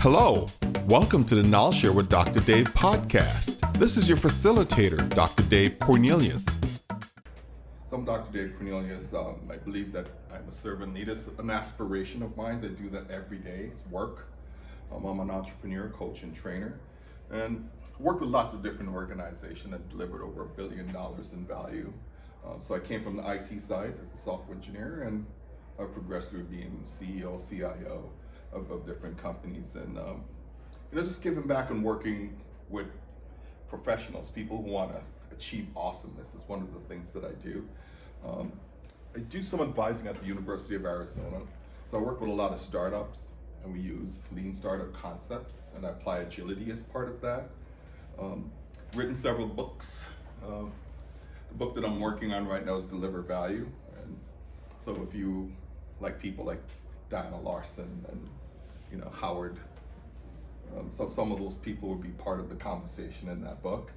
Hello, welcome to the KnolShare with Dr. Dave podcast. This is your facilitator, Dr. Dave Cornelius. So I'm Dr. Dave Cornelius. I believe that I'm a servant leader. It's an aspiration of mine. I do that every day. It's work. I'm an entrepreneur, coach, and trainer, and worked with lots of different organizations and delivered over $1 billion in value. So I came from the IT side as a software engineer, and I progressed through being CEO, CIO of different companies, and just giving back and working with professionals, people who want to achieve awesomeness is one of the things that I do. I do some advising at the University of Arizona, so I work with a lot of startups, and we use lean startup concepts, and I apply agility as part of that. Written several books. The book that I'm working on right now is Deliver Value, and so if you like people like Diana Larson and Howard, so some of those people would be part of the conversation in that book.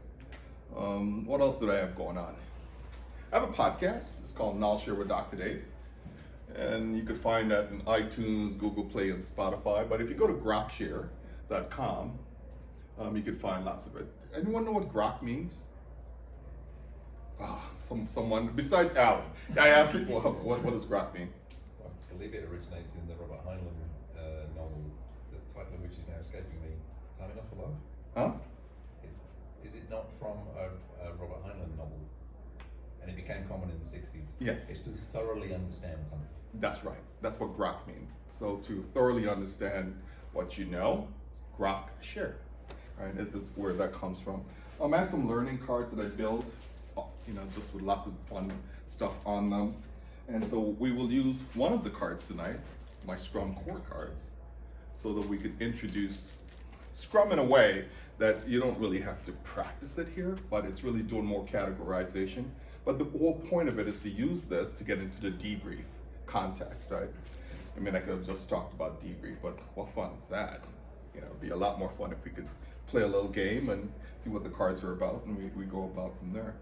What else did I have going on? I have a podcast. It's called KnolShare with Dr. Dave, and you could find that in iTunes, Google Play, and Spotify. But if you go to grokshare.com, you could find lots of it. Anyone know what grok means? Someone besides Alan. I asked him, what does grok mean? I believe it originates in the Robert Heinlein novel, the title of which is now escaping me. Time Enough for Love? Huh? Is it not from a Robert Heinlein novel? And it became common in the 60s. Yes. It's to thoroughly understand something. That's right. That's what grok means. So to thoroughly understand what you know, grok share. Right? This is where that comes from. I have some learning cards that I built, just with lots of fun stuff on them. And so we will use one of the cards tonight, my Scrum core cards, so that we could introduce Scrum in a way that you don't really have to practice it here, but it's really doing more categorization. But the whole point of it is to use this to get into the debrief context, right? I mean, I could have just talked about debrief, but what fun is that? It'd be a lot more fun if we could play a little game and see what the cards are about, and we go about from there.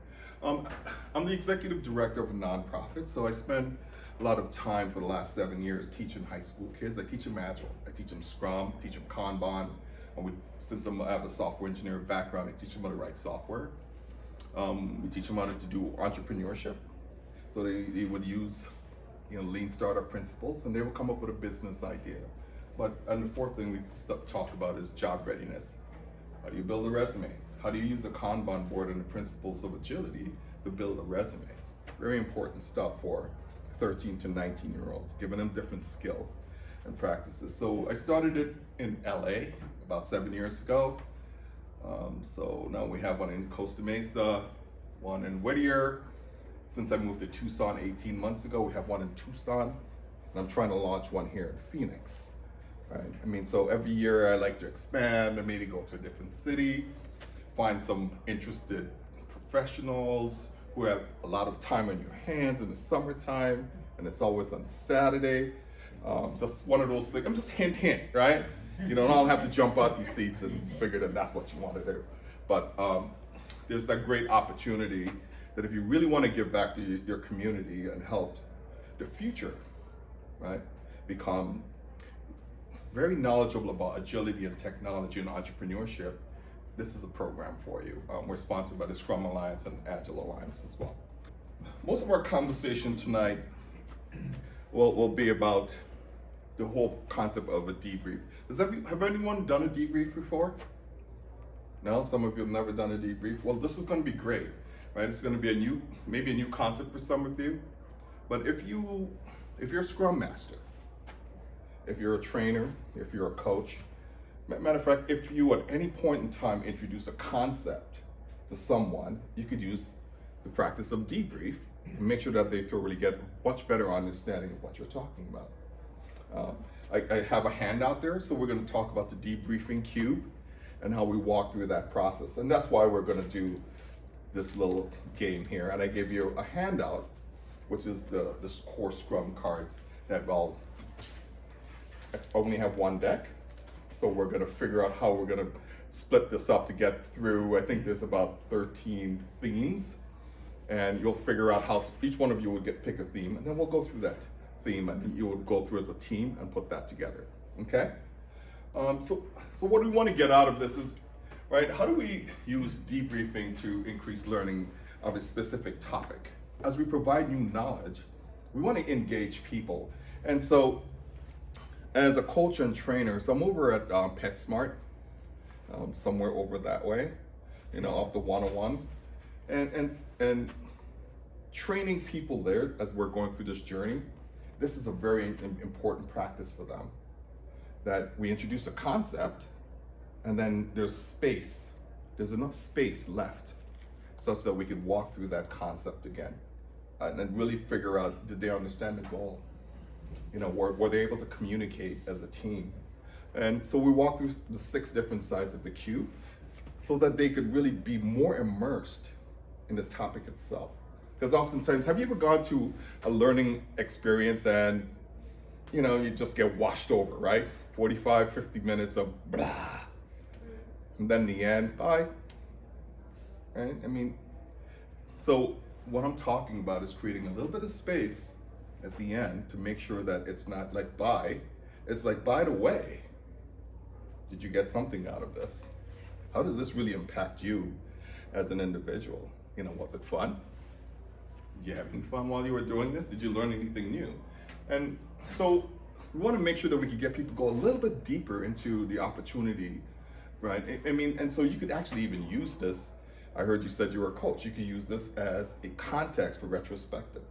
I'm the executive director of a nonprofit, so I spend a lot of time for the last 7 years teaching high school kids. I teach them Agile, I teach them Scrum, teach them Kanban, and since I have a software engineer background, I teach them how to write software. We teach them how to do entrepreneurship, so they would use lean startup principles, and they will come up with a business idea. And the fourth thing we talk about is job readiness. How do you build a resume? How do you use a Kanban board and the principles of agility to build a resume? Very important stuff for 13 to 19-year-olds, giving them different skills and practices. So I started it in LA about 7 years ago. So now we have one in Costa Mesa, one in Whittier. Since I moved to Tucson 18 months ago, we have one in Tucson, and I'm trying to launch one here in Phoenix. Right? So every year I like to expand and maybe go to a different city, find some interested professionals who have a lot of time on your hands in the summertime, and it's always on Saturday. Just one of those things. I'm just hint, right? You don't all have to jump out your seats and figure that that's what you want to do. But there's that great opportunity that if you really want to give back to your community and help the future, right, become very knowledgeable about agility and technology and entrepreneurship, this is a program for you. We're sponsored by the Scrum Alliance and Agile Alliance as well. Most of our conversation tonight will be about the whole concept of a debrief. Have anyone done a debrief before? No, some of you have never done a debrief. Well, this is going to be great, right? It's going to be maybe a new concept for some of you. But if you're a Scrum Master, if you're a trainer, if you're a coach, matter of fact, if you at any point in time introduce a concept to someone, you could use the practice of debrief and make sure that they thoroughly get a much better understanding of what you're talking about. I have a handout there, so we're going to talk about the Debriefing Cube and how we walk through that process. And that's why we're going to do this little game here. And I gave you a handout, which is this Core Scrum cards that only have one deck. So we're going to figure out how we're going to split this up to get through. I think there's about 13 themes, and you'll figure out how each one of you will pick a theme, and then we'll go through that theme, and you will go through as a team and put that together. Okay? So what we want to get out of this is, right, how do we use debriefing to increase learning of a specific topic? As we provide new knowledge, we want to engage people. And so as a coach and trainer, so I'm over at PetSmart, somewhere over that way, off the 101. And training people there as we're going through this journey, this is a very important practice for them. That we introduce a concept, and then there's enough space left such that we could walk through that concept again and then really figure out, did they understand the goal? Were they able to communicate as a team? And so we walk through the 6 different sides of the cube so that they could really be more immersed in the topic itself. Because oftentimes, have you ever gone to a learning experience and you just get washed over, right? 45, 50 minutes of blah, and then the end, bye, right? So what I'm talking about is creating a little bit of space at the end to make sure that it's not like bye, it's like, by the way, did you get something out of this? How does this really impact you as an individual? Was it fun? Did you have any fun while you were doing this? Did you learn anything new? And so we want to make sure that we can get people to go a little bit deeper into the opportunity, right? And so you could actually even use this. I heard you said you were a coach. You could use this as a context for retrospective,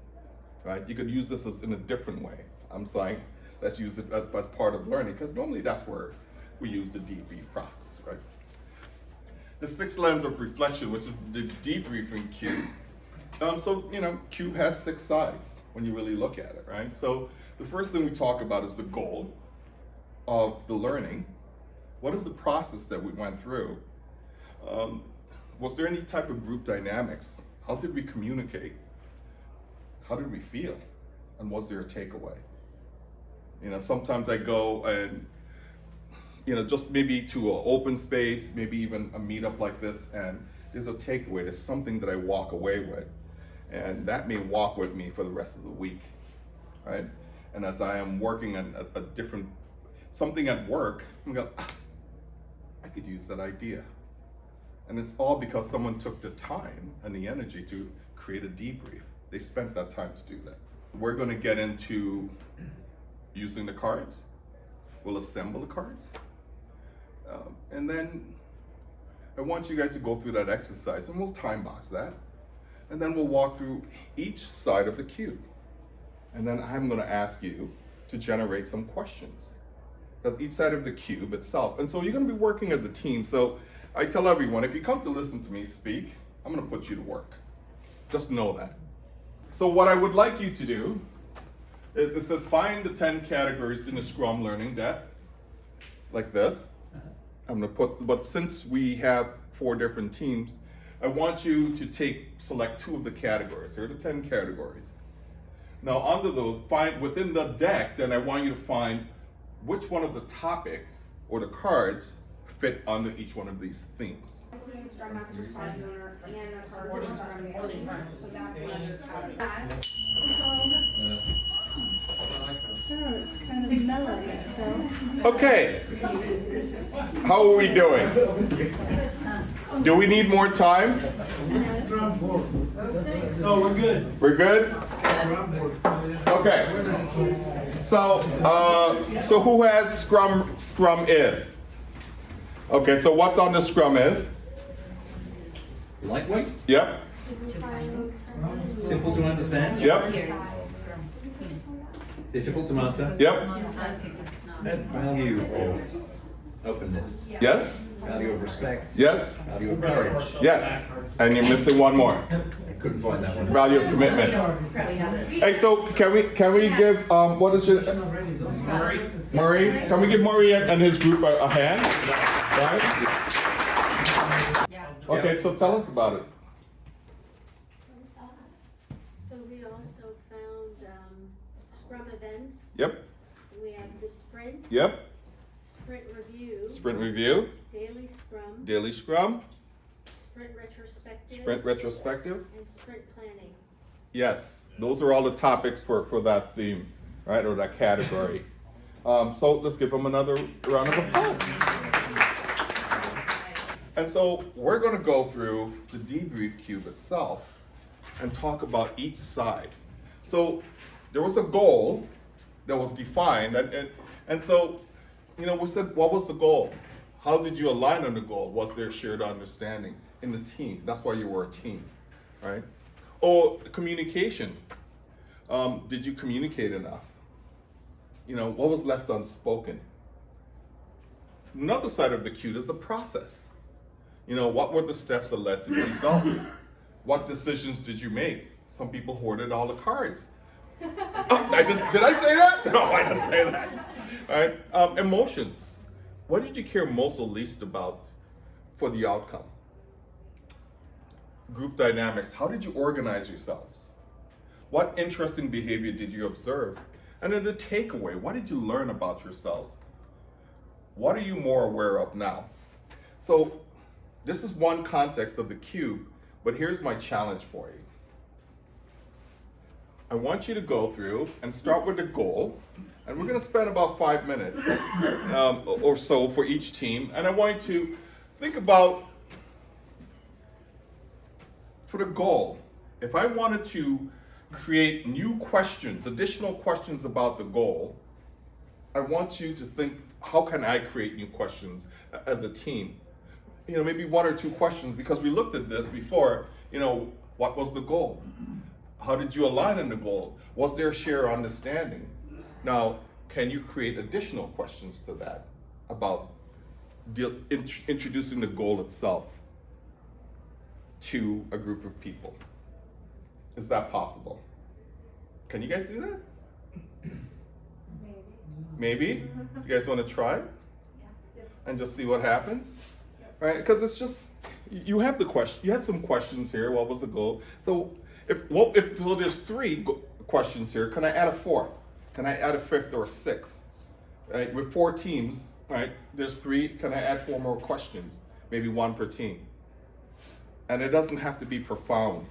right? You could use this in a different way. I'm saying, let's use it as part of learning, because normally that's where we use the debrief process, right? The 6th lens of reflection, which is the debriefing cube. Cube has 6 sides when you really look at it, right? So the first thing we talk about is the goal of the learning. What is the process that we went through? Was there any type of group dynamics? How did we communicate? How did we feel? And was there a takeaway? Sometimes I go and, just maybe to an open space, maybe even a meetup like this, and there's a takeaway, there's something that I walk away with. And that may walk with me for the rest of the week, right? And as I am working on a different, something at work, I'm going, I could use that idea. And it's all because someone took the time and the energy to create a debrief. They spent that time to do that. We're going to get into using the cards. We'll assemble the cards. And then I want you guys to go through that exercise, and we'll time box that. And then we'll walk through each side of the cube. And then I'm going to ask you to generate some questions. Because each side of the cube itself. And so you're going to be working as a team. So I tell everyone, if you come to listen to me speak, I'm going to put you to work. Just know that. So what I would like you to do is, it says find the 10 categories in the Scrum learning deck, like this. I'm going to put, but since we have 4 different teams, I want you to select 2 of the categories. Here are the 10 categories. Now under those, find within the deck, then I want you to find which one of the topics or the cards fit under each one of these themes. Scrum Master's Product Owner and a card for Scrum team. So that's what that. It's kind of mellow, though. Okay. How are we doing? Do we need more time? No, we're good. We're good? Okay. So who has Scrum is? Okay, so what's on the Scrum is? Lightweight, Yep. simple to understand, Yep. difficult to master, Yep. value of openness, Yes. value of respect, Yes. value of courage. Yes. And you're missing one more. Couldn't find that one. Value of commitment. Hey, so can we give what is your Murray? Can we give Murray and his group a hand? Right? Okay, so tell us about it. So we also found Scrum events. Yep. We have the sprint, Yep. sprint review, Sprint review, daily scrum, daily Scrum, sprint retrospective, sprint retrospective. and sprint planning. Yes, those are all the topics for that theme, right, or that category. So let's give them another round of applause. And so we're going to go through the Debrief Cube itself and talk about each side. So there was a goal that was defined, and so, you know, we said, what was the goal? How did you align on the goal? Was there shared understanding in the team? That's why you were a team, right? Or communication. Did you communicate enough? You know, what was left unspoken? Another side of the cube is the process. You know, what were the steps that led to the result? What decisions did you make? Some people hoarded all the cards. Oh, did I say that? No, I didn't say that. All right. Emotions. What did you care most or least about for the outcome? Group dynamics. How did you organize yourselves? What interesting behavior did you observe? And then the takeaway. What did you learn about yourselves? What are you more aware of now? So this is one context of the cube, but here's my challenge for you. I want you to go through and start with the goal, and we're going to spend about 5 minutes or so for each team, and I want you to think about, for the goal, if I wanted to create new questions, additional questions about the goal, I want you to think, how can I create new questions as a team? You know, maybe 1 or 2 questions, because we looked at this before. You know, what was the goal? How did you align on the goal? Was there shared understanding? Now, can you create additional questions to that about introducing the goal itself to a group of people? Is that possible? Can you guys do that? Maybe? You guys want to try? And just see what happens? Right? Because it's just, you have the question, you had some questions here. What was the goal? So if there's 3 questions here, can I add a 4th? Can I add a 5th or a 6th? Right? With 4 teams, right? There's 3. Can I add 4 more questions? Maybe 1 per team. And it doesn't have to be profound.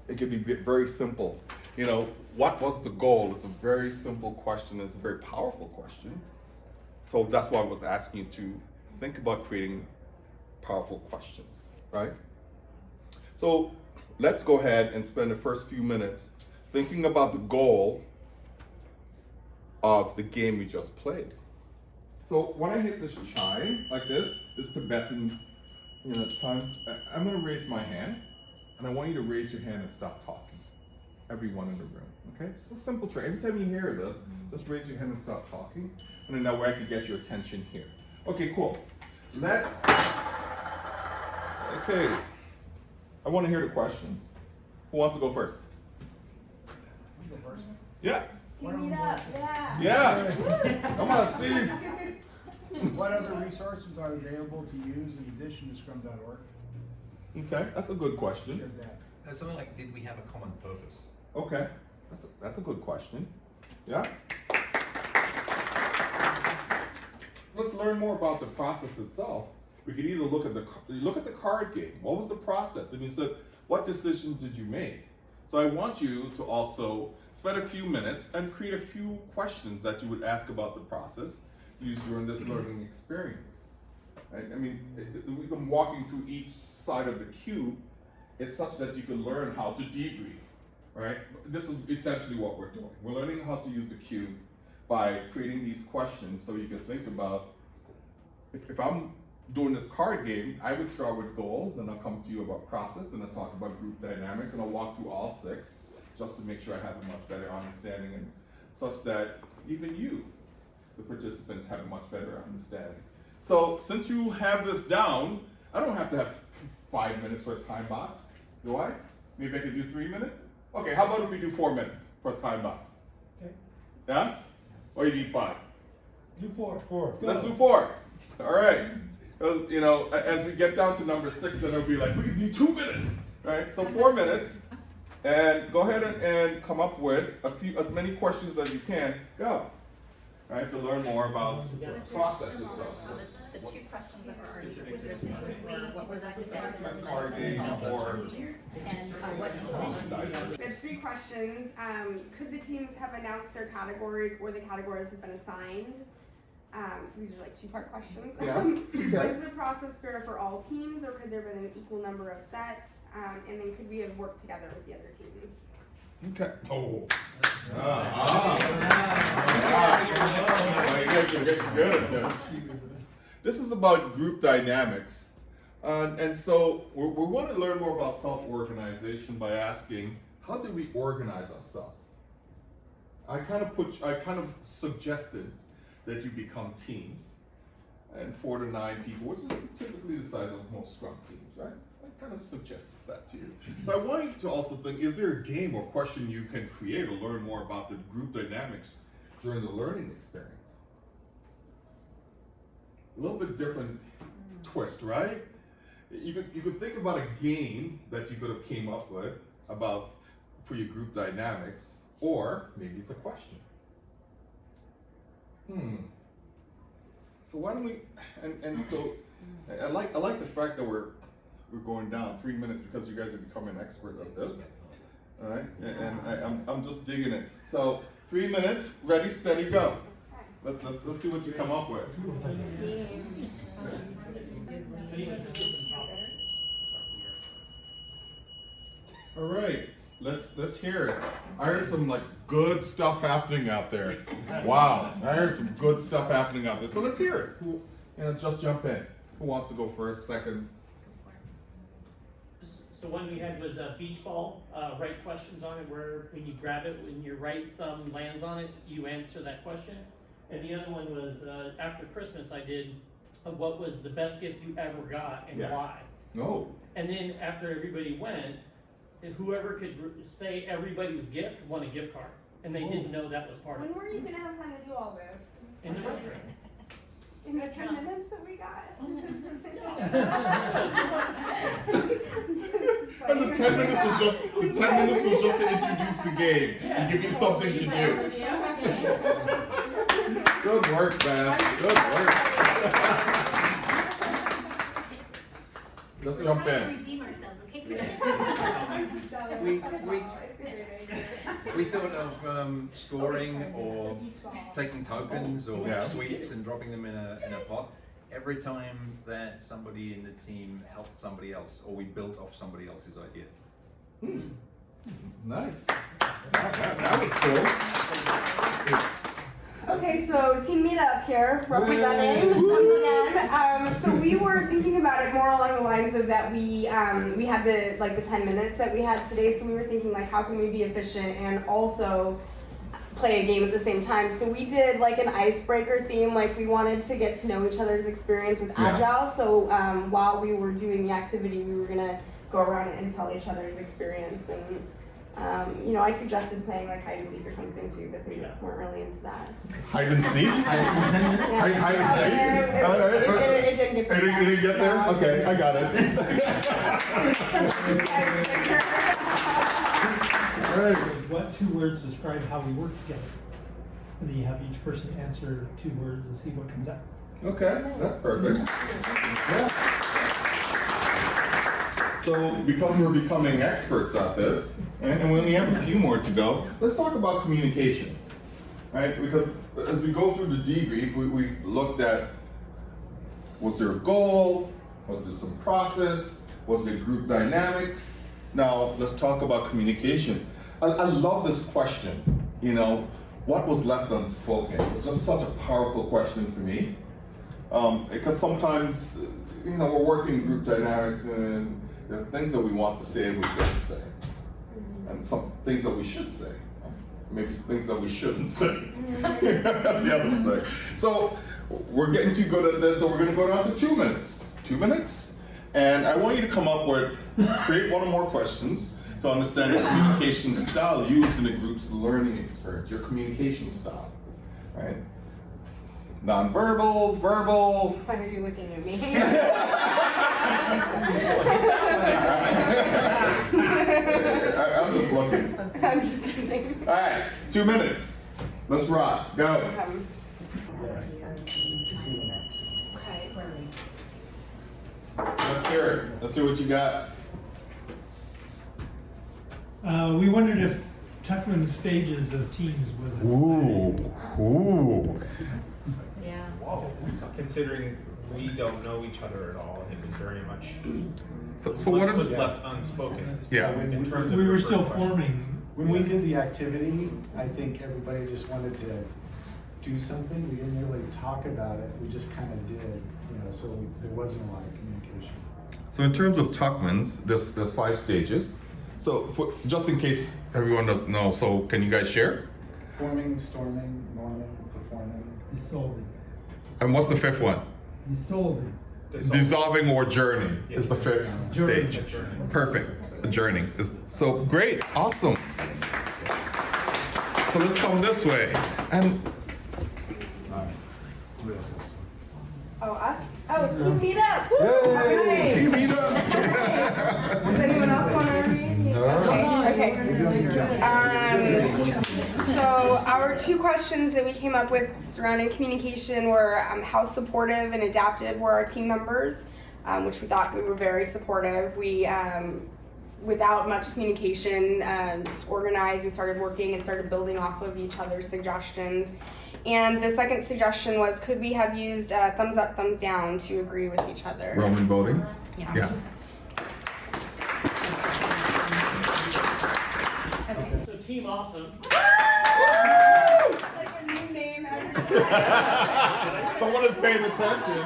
It could be very simple. You know, what was the goal? It's a very simple question. It's a very powerful question. So that's why I was asking you to think about creating powerful questions, right? So let's go ahead and spend the first few minutes thinking about the goal of the game we just played. So when I hit this chime like this Tibetan, you know, time, I'm going to raise my hand, and I want you to raise your hand and stop talking. Everyone in the room, okay? It's a simple trick. Every time you hear this, just raise your hand and stop talking, and then that way I can get your attention here. Okay, cool. Okay. I want to hear the questions. Who wants to go first? You go first. Yeah. Team it up, yeah. Yeah. Come on, Steve. What other resources are available to use in addition to scrum.org? Okay, that's a good question. Share that. Something like, did we have a common purpose? Okay, that's a good question. Yeah. Let's learn more about the process itself. We could either look at the card game. What was the process? And you said, what decisions did you make? So I want you to also spend a few minutes and create a few questions that you would ask about the process used during this learning experience. Right? I mean, even walking through each side of the cube, it's such that you can learn how to debrief. Right? This is essentially what we're doing. We're learning how to use the cube by creating these questions so you can think about, if I'm doing this card game, I would start with goal, then I'll come to you about process, then I'll talk about group dynamics, and I'll walk through all 6 just to make sure I have a much better understanding, and such that even you, the participants, have a much better understanding. So since you have this down, I don't have to have 5 minutes for a time box, do I? Maybe I could do 3 minutes? Okay, how about if we do 4 minutes for a time box? Okay. Yeah? Or you need 5? Do 4. 4. Let's do 4. All right. You know, as we get down to number 6, then it'll be like, we can do 2 minutes, right? So 4 minutes, and go ahead and come up with as many questions as you can. Go. Right, to learn more about the process itself. So the 2 questions that were specific things about it. What were the steps that led to the Targeting result or- of those changes? And what decisions did you make? We have 3 questions. Could the teams have announced their categories or the categories have been assigned? So these are like 2-part questions. Yeah, okay. Was the process fair for all teams, or could there have been an equal number of sets? And then could we have worked together with the other teams? Okay. Oh. You guys are getting good at this. This is about group dynamics. And so we want to learn more about self-organization by asking, how do we organize ourselves? I kind of suggested that you become teams, and 4 to 9 people, which is typically the size of most Scrum teams, right? I kind of suggests that to you. So I want you to also think, is there a game or question you can create to learn more about the group dynamics during the learning experience? A little bit different twist, right? You could think about a game that you could have came up with about for your group dynamics, or maybe it's a question. So why don't we? And so I like the fact that we're going down 3 minutes because you guys are becoming an expert at this. All right, and I'm just digging it. So 3 minutes, ready, steady, go. Let's see what you come up with. All right, let's hear it. I heard some like good stuff happening out there. Wow, I heard some good stuff happening out there. So let's hear it. Who, just jump in. Who wants to go first, second? So one we had was a beach ball, write questions on it, where when you grab it, when your right thumb lands on it, you answer that question. And the other one was, after Christmas, I did, what was the best gift you ever got and why? No. And then after everybody went, whoever could say everybody's gift won a gift card. And they didn't know that was part of When it. were you gonna have time to do all this? In the road trip. In the 10 minutes that we got? And the 10 minutes was just to introduce the game and give you something to do. Good work, man. Good work. Let's jump in. Redeem ourselves, okay? We thought of scoring or taking tokens or Yeah. sweets and dropping them in a pot every time that somebody in the team helped somebody else or we built off somebody else's idea. Nice. That was cool. Okay, so team meetup here, representing once again. So we were thinking about it more along the lines of that we had the 10 minutes that we had today. So we were thinking like, how can we be efficient and also play a game at the same time? So we did like an icebreaker theme. Like we wanted to get to know each other's experience with Agile. So while we were doing the activity, we were gonna go around and tell each other's experience and. I suggested playing like hide and seek or something too, but they weren't really into that. Hide and seek? Hide and seek? It didn't get there. It didn't get there? No. Okay, I got it. Alright. What 2 words describe how we work together? And then you have each person answer 2 words and see what comes out. Okay, that's perfect. Yeah. So, because we're becoming experts at this, and we only have a few more to go, let's talk about communications, right? Because as we go through the debrief, we looked at, was there a goal? Was there some process? Was there group dynamics? Now, let's talk about communication. I love this question, what was left unspoken? It's just such a powerful question for me. Because sometimes, we're working group dynamics and there are things that we want to say and we don't say. And some things that we should say. Maybe things that we shouldn't say. That's the other thing. So we're getting too good at this, so we're gonna go down to 2 minutes. 2 minutes. And I want you to come up with, create 1 or more questions to understand the communication style used in the group's learning experience, your communication style, right? Non-verbal, verbal. Why are you looking at me? I'm just looking. I'm just kidding. All right, 2 minutes. Let's rock. Go. Sure. Let's see what you got. We wondered if Tuckman Stages of Teams was a Ooh. Yeah. Considering we don't know each other at all, and it was very much So what was is left unspoken. Yeah. In terms of we your were first still question. forming. When we did the activity, I think everybody just wanted to do something. We didn't really talk about it. We just kind of did, so there wasn't a lot of communication. So in terms of Tuckman's, there's 5 stages. So just in case everyone doesn't know, so can you guys share? Forming, storming, norming, performing. Dissolving. And what's the 5th one? Dissolving. Dissolving or journey is the 5th Journey. stage. Perfect. Journey. So great. Awesome. So let's come this way. And Oh, us? Oh, team meetup! Woo! Okay. team meetup. Does anyone else want to read? No. Okay. So our 2 questions that we came up with surrounding communication were how supportive and adaptive were our team members, which we thought we were very supportive. We, without much communication, just organized and started working and started building off of each other's suggestions. And the second suggestion was, could we have used thumbs up, thumbs down to agree with each other? Roman voting? Yeah. So Team Awesome. Like a new name every time. Someone is paying attention.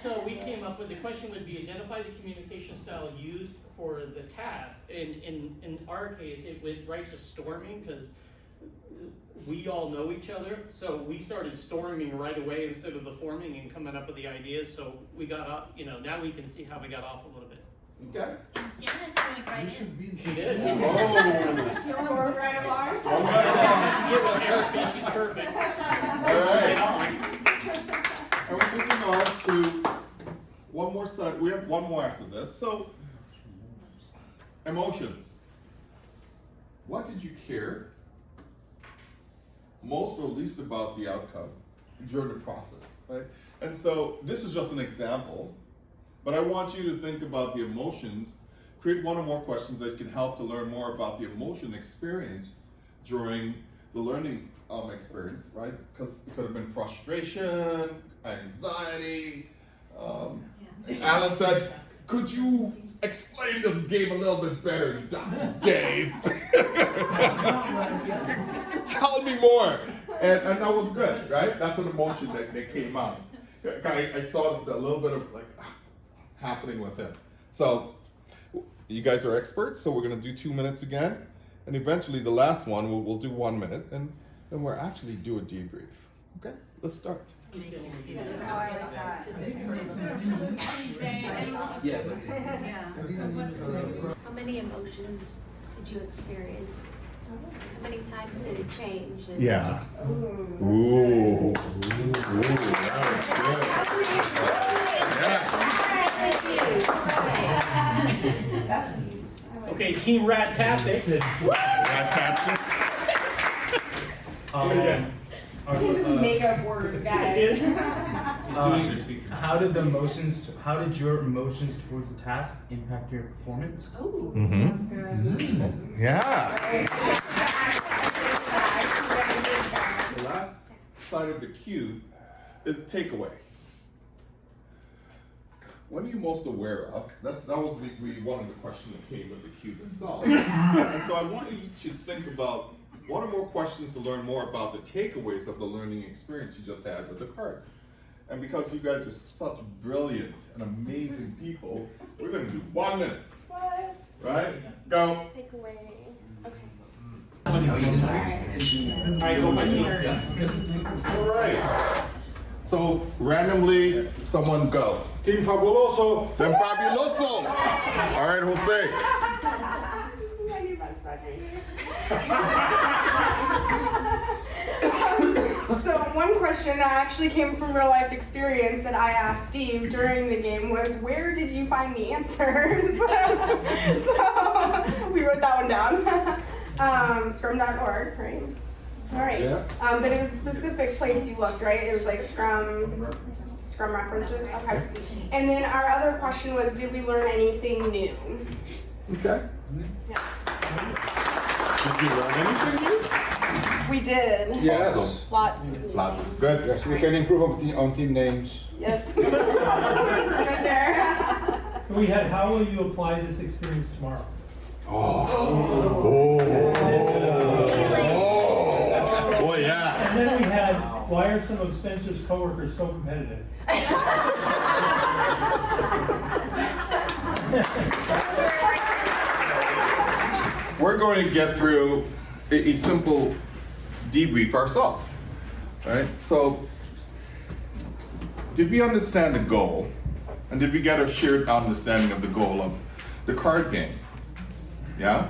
So we came up with, the question would be identify the communication style used for the task. In our case, it went right to storming because we all know each other. So we started storming right away instead of the forming and coming up with the ideas. So we got off, now we can see how we got off a little bit. Okay. Janice going right in. She did. Oh. She stormed right along. Get with Erica, she's perfect. All right. And we're moving on to one more side. We have one more after this. So, emotions. What did you care most or least about the outcome during the process, right? And so this is just an example, but I want you to think about the emotions. Create one or more questions that can help to learn more about the emotion experience during the learning experience, right? Because it could have been frustration, anxiety. Alan said, could you explain the game a little bit better, Dr. Dave? Tell me more. And that was good, right? That's an emotion that came out. I saw a little bit of happening with him. So you guys are experts, so we're gonna do 2 minutes again. And eventually the last one, we'll do 1 minute, and then we'll actually do a debrief. Okay, let's start. Oh, I like that. Yeah. How many emotions did you experience? How many times did it change? And Yeah. Ooh. That was good. That's deep. Okay, Team Rat-tastic. Fantastic. You can just make up words, guys. How did your emotions towards the task impact your performance? Oh, Mm-hmm. that's good. Yeah. The last side of the cube is takeaway. What are you most aware of? That was one of the questions that came with the cube itself. And so I want you to think about one or more questions to learn more about the takeaways of the learning experience you just had with the cards. And because you guys are such brilliant and amazing people, we're going to do 1 minute. What? Right? Go. Takeaway. Okay. Alright, go my team. Yeah. All right. So randomly, someone go. Team Fabuloso. Then Fabuloso. All right, Jose. So one question that actually came from real life experience that I asked Steve during the game was, where did you find the answers? So we wrote that one down. Scrum.org, right? All right. Yeah. But it was a specific place you looked, right? It was like Scrum references. Okay. And then our other question was, did we learn anything new? Okay. Yeah. Did you learn anything new? We did. Yes. Awesome. Lots. Of new Lots. things. Good. Yes, we can improve on team names. Yes. Good there. So we had, how will you apply this experience tomorrow? Oh, yeah. And then we had, why are some of Spencer's coworkers so competitive? We're going to get through a simple debrief ourselves, right? So, did we understand the goal? And did we get a shared understanding of the goal of the card game? Yeah?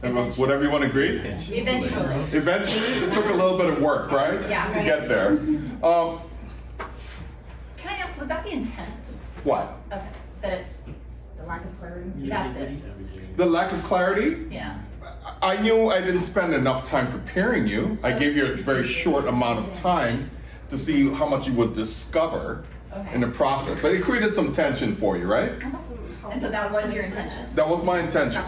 Would everyone agree? Eventually. Eventually, it took a little bit of work, right? Yeah. To get there. Can I ask, was that the intent? What? Okay, that it, the lack of clarity? That's it. The lack of clarity? Yeah. I knew I didn't spend enough time preparing you. I gave you a very short amount of time to see how much you would discover in the process. But it created some tension for you, right? And so that was your intention? That was my intention.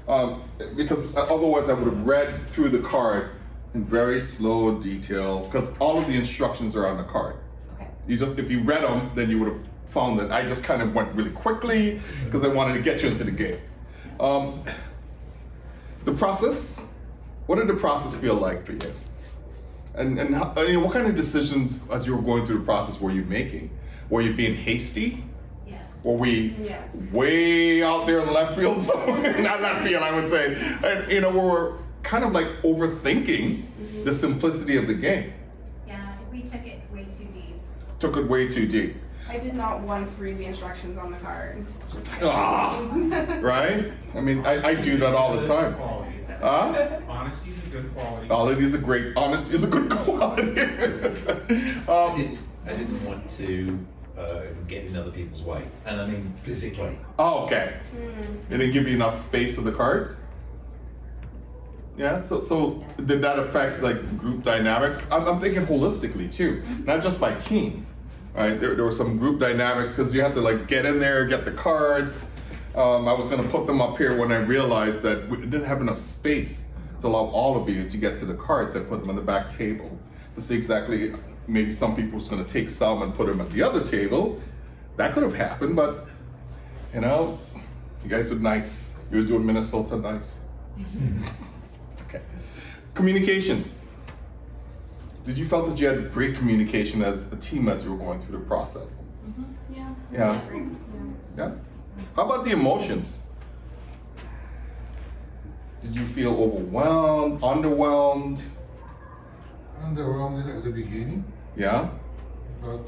Gotcha. Because otherwise I would have read through the card in very slow detail, because all of the instructions are on the card. Okay. If you read them, then you would have found that I just kind of went really quickly because I wanted to get you into the game. The process, what did the process feel like for you? And how, what kind of decisions as you were going through the process were you making? Were you being hasty? Yeah. Were we way out there in left field somewhere? Not left field, I would say. And we were kind of like overthinking the simplicity of the game. Yeah, we took it way too deep. Took it way too deep. I did not once read the instructions on the card. Just Right? I mean, I do that all the time. Honesty is a good quality. Honesty is a good quality. I didn't want to get in other people's way, and I mean physically. Oh, okay. It didn't give you enough space for the cards? Yeah, so did that affect like group dynamics? I'm thinking holistically too, not just by team. Right? There were some group dynamics because you had to like get in there, get the cards. I was going to put them up here when I realized that we didn't have enough space to allow all of you to get to the cards. I put them on the back table to see exactly, maybe some people was going to take some and put them at the other table. That could have happened, but you guys were nice. You were doing Minnesota nice. Okay. Communications. Did you felt that you had great communication as a team as you were going through the process? Yeah. How about the emotions? Did you feel overwhelmed, underwhelmed? Underwhelmed at the beginning, Yeah? but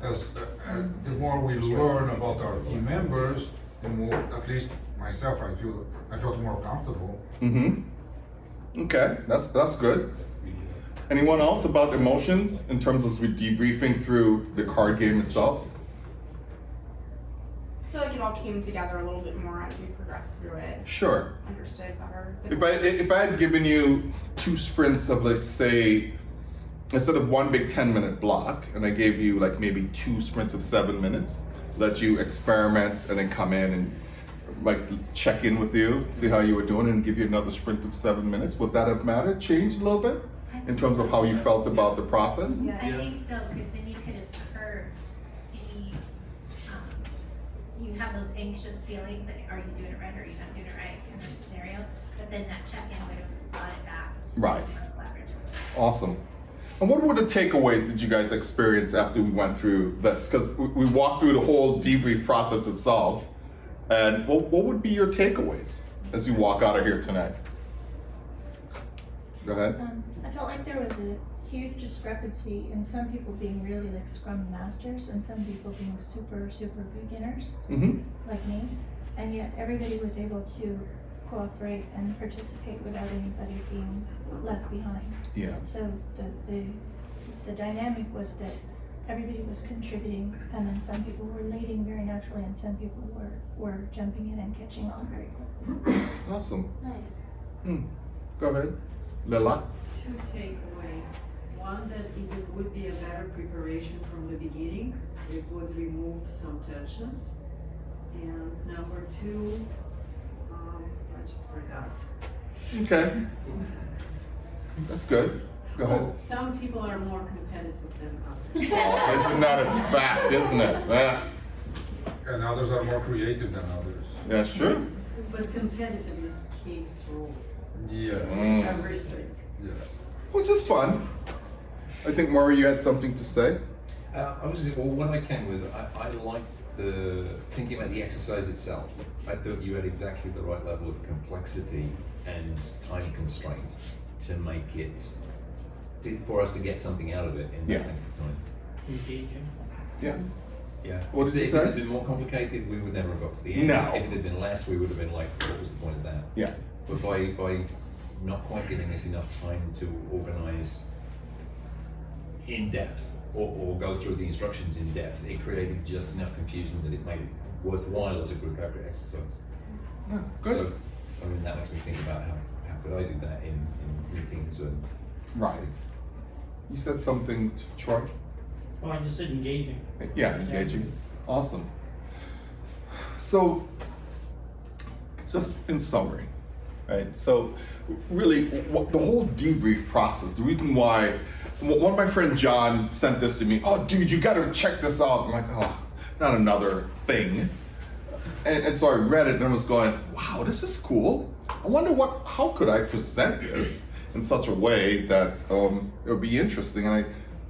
as the more we learn about our team members, the more, at least myself, I felt more comfortable. Mm-hmm. Okay, that's good. Anyone else about emotions in terms of debriefing through the card game itself? I feel like it all came together a little bit more as we progressed through it. Sure. Understood better. If I had given you 2 sprints of, let's say, instead of one big 10-minute block, and I gave you like maybe 2 sprints of 7 minutes, let you experiment and then come in and like check in with you, see how you were doing, and give you another sprint of 7 minutes, would that have mattered, changed a little bit in terms of how you felt about the process? I think so, because then you could have curbed any, you have those anxious feelings, that are you doing it right, or are you not doing it right in that scenario, but then that check-in would have brought it back to Right. more collaborative. Awesome. And what were the takeaways that you guys experienced after we went through this? Because we walked through the whole debrief process itself, and what would be your takeaways as you walk out of here tonight? Go ahead. I felt like there was a huge discrepancy in some people being really like Scrum masters and some people being super beginners, like me, and yet everybody was able to cooperate and participate without anybody being left behind. Yeah. So the dynamic was that everybody was contributing, and then some people were leading very naturally, and some people were jumping in and catching on very quickly. Awesome. Nice. Go ahead. Lila? Two takeaway. One, that it would be a better preparation from the beginning. It would remove some tensions. And number two, I just forgot. Okay. That's good. Go ahead. Some people are more competitive than others. Oh, isn't that a fact, isn't it? Yeah. And others are more creative than others. That's true. But competitiveness keeps rule. Yeah. Everything. Yeah. Which is fun. I think, Maury, you had something to say? What I came was, I liked the thinking about the exercise itself. I thought you had exactly the right level of complexity and time constraint to make it, for us to get something out of it in that length of time. Engaging. Yeah. Yeah. What did you If say? it had been more complicated, we would never have got to the end. No. If it had been less, we would have been like, what was the point of that? Yeah. But by not quite giving us enough time to organize in depth or go through the instructions in depth, it created just enough confusion that it made it worthwhile as a group effort exercise. Yeah, good. So, I mean, that makes me think about how could I do that in meetings and. Right. You said something, Troy? Oh, I just said engaging. Yeah, engaging. Awesome. So, just in summary, right? So, really, the whole debrief process, the reason why, one of my friend John sent this to me, oh, dude, you gotta check this out. I'm like, oh, not another thing. And so I read it and I was going, wow, this is cool. I wonder how could I present this in such a way that it would be interesting. And I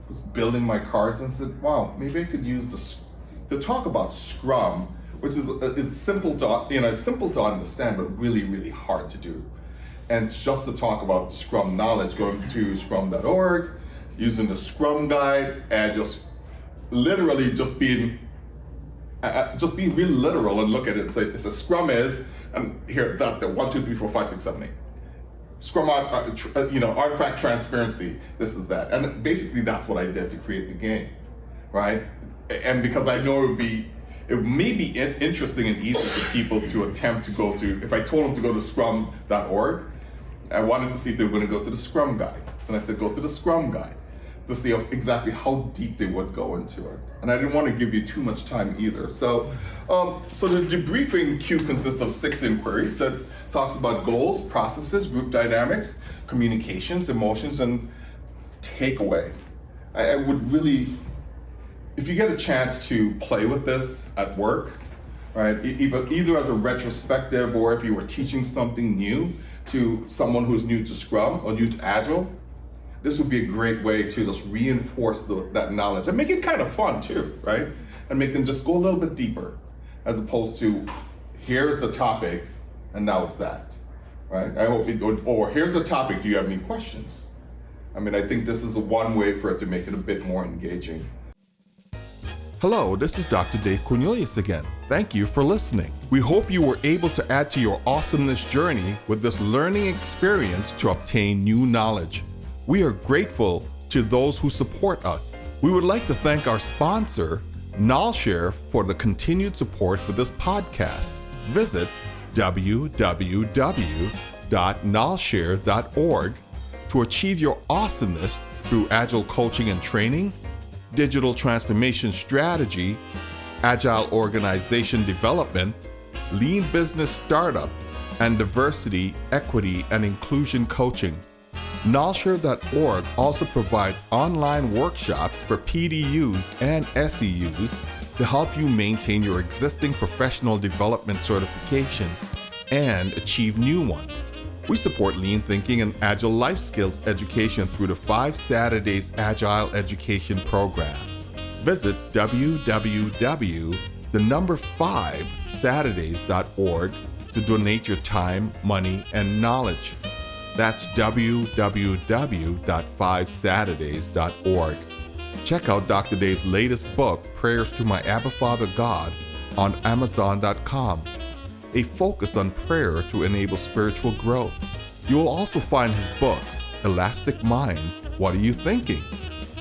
was building my cards and said, wow, maybe I could use this to talk about Scrum, which is simple to understand, but really, really hard to do. And just to talk about Scrum knowledge, going to scrum.org, using the Scrum guide, and just literally just being really literal and look at it and say, it's a Scrum is, and here, the 1, 2, 3, 4, 5, 6, 7, 8. Scrum, artifact transparency, this is that. And basically that's what I did to create the game, right? And because I know it may be interesting and easy for people to attempt to go to, if I told them to go to scrum.org, I wanted to see if they were going to go to the Scrum guide. And I said, go to the Scrum guide to see exactly how deep they would go into it. And I didn't want to give you too much time either. So the debriefing cube consists of 6 inquiries that talks about goals, processes, group dynamics, communications, emotions, and takeaway. I would really, if you get a chance to play with this at work, right, either as a retrospective or if you were teaching something new to someone who's new to Scrum or new to Agile, this would be a great way to just reinforce that knowledge and make it kind of fun too, right? And make them just go a little bit deeper, as opposed to, here's the topic, and now it's that, right? I hope or here's the topic, do you have any questions? I mean, I think this is one way for it to make it a bit more engaging. Hello, this is Dr. Dave Cornelius again. Thank you for listening. We hope you were able to add to your awesomeness journey with this learning experience to obtain new knowledge. We are grateful to those who support us. We would like to thank our sponsor, KnolShare, for the continued support for this podcast. Visit www.knolshare.org to achieve your awesomeness through Agile coaching and training, digital transformation strategy, Agile organization development, lean business startup, and diversity, equity, and inclusion coaching. KnolShare.org also provides online workshops for PDUs and SEUs to help you maintain your existing professional development certification and achieve new ones. We support lean thinking and agile life skills education through the 5 Saturdays Agile Education Program. Visit www.5saturdays.org to donate your time, money, and knowledge. That's www.5saturdays.org. Check out Dr. Dave's latest book, Prayers to My Abba Father God, on Amazon.com, a focus on prayer to enable spiritual growth. You will also find his books, Elastic Minds, What Are You Thinking?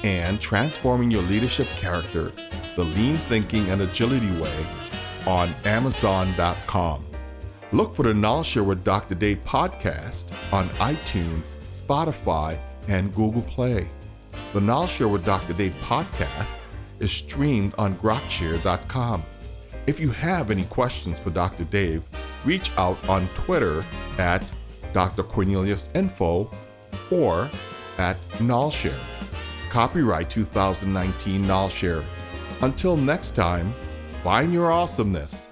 And Transforming Your Leadership Character, The Lean Thinking and Agility Way, on Amazon.com. Look for the KnolShare with Dr. Dave podcast on iTunes, Spotify, and Google Play. The KnolShare with Dr. Dave podcast is streamed on grokshare.com. If you have any questions for Dr. Dave, reach out on Twitter at Dr. Cornelius Info or at KnolShare. Copyright 2019 KnolShare. Until next time, find your awesomeness.